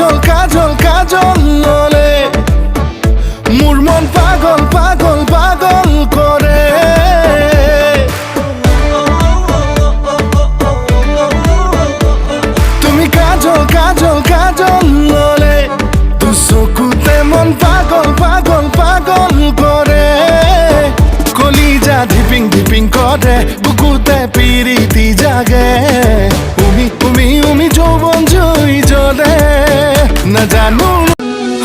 কাজল কাজল কাজল নলে মোর মন পাগল পাগল পাগল করে তুমি কাজল কাজল কাজল নলে তু চকুতে মন পাগল পাগল পাগল করে কলিজা ধিপিং ধিপিং করে বুকুতে পিরিতি জাগে উমি যৌবন জুই জ্বলে নাজানো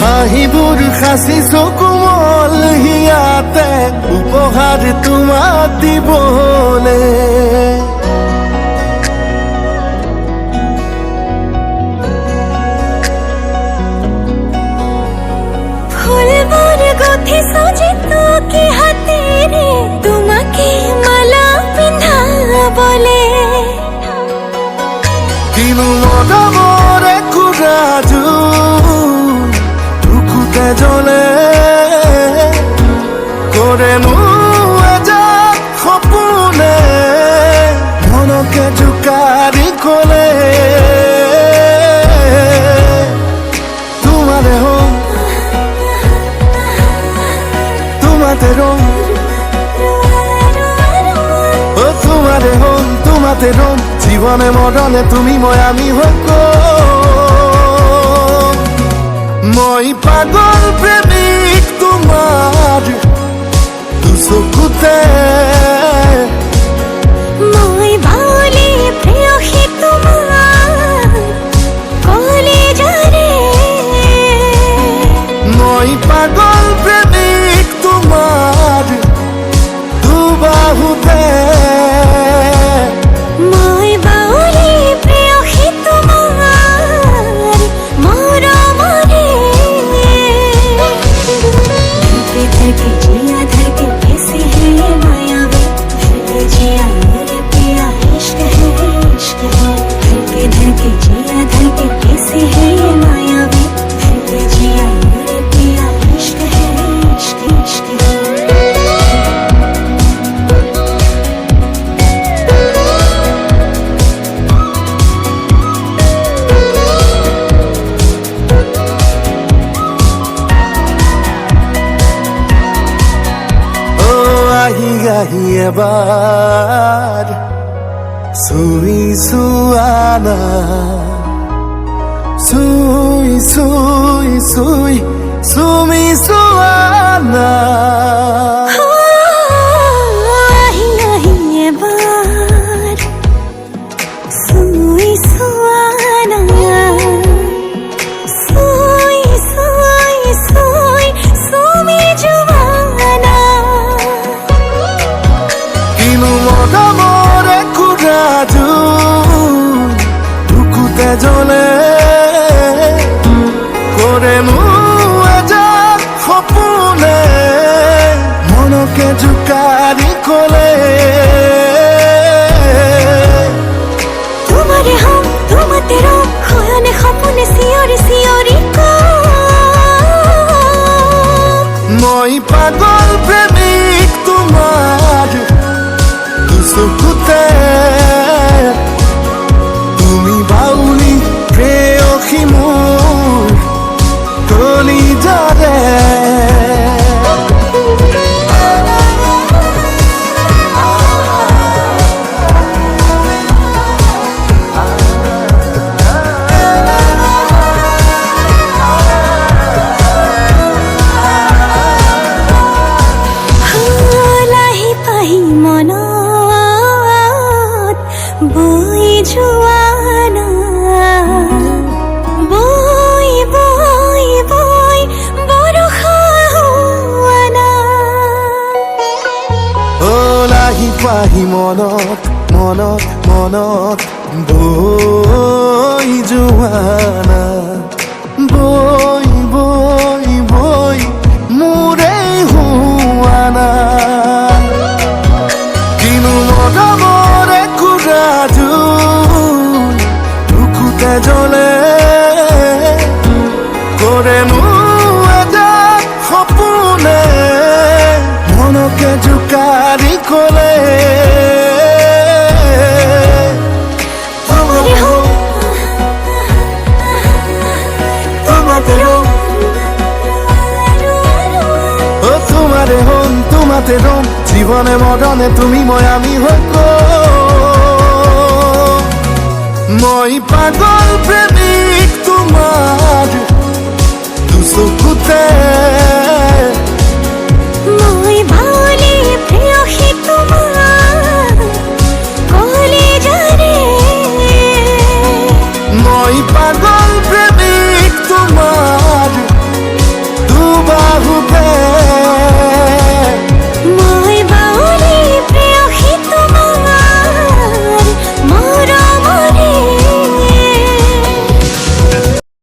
হাঁহিবোৰ সাঁচি চকুমল হিয়াতে উপহাৰ তোমাক দিবলে ফুলবোৰ গুঠি সজিতো কি হাতেৰে তোমাকে মালা পিন্ধাবলে কিনো মদমৰে কুৰাজু ঢুকুতে জ্বলে কৰেনো এজাক সপোনে মনকে জোকাৰি কলে তোমাৰে হম তোমাতে রং ও তোমারে হম তোমাতে রং জীবনে মরণে তুমি মই আমি হক মই পাগল প্রেমিক তোমার দু চকুতে মই বাউলি প্ৰেয়সী তোমাৰ কলিজাৰে মই পাগল প্রেমিক তোমার দু বাহুতে মই বাউলি প্ৰেয়সী তোমাৰ মৰমৰে ধৰকে ধৰকে জিয়া ধৰকে कैसी है ये मायावी धरके जिया मेरे पिया इश्क है धरके जिया धरके कैसी है ये मायावी धरके जिया मेरे पिया इश्क है इश्क है আহি এবার সুই সুয়ানা সুই সুই সুই সুমি সুয়ানা আহি এবার সুই সুয়ানা সুই সুই সুই সুমি জুয়ানা কিনো মদমৰে কুৰাজু ঢুকুতে জ্বলে কৰেনো এজাক সপোনে মনকে জোকাৰি কলে তোমারে হম তোমাতে রং হয়নে সপোনে চিঞৰি চিঞৰি মই পাগল প্রেমিক তোমার দু চকুতে তুমি বাউলি প্রেয়সী মোৰ কলিজাৰে লাহি পাহি মনত বৈ যোৱানা বৈ বৈ বৈ বৰষা হোৱানা ও লাহি পাহি মনত মনত মনত বৈ যোৱানা বৈ বৈ বৈ মোৰে হোৱানা কিনো মদমৰে কুৰাজু ঢুকুতে জ্বলে কৰেনো এজাক সপোনে মনকে জোকাৰি কলে তোমাৰে হম তোমাতে ৰম জীৱনে মদনে তুমি মই আমি হক মই পাগল প্ৰেমিক তোমাৰ দুচকুতে মই বাউলি প্ৰেয়সী তোমাৰ কলিজাৰে মই পাগল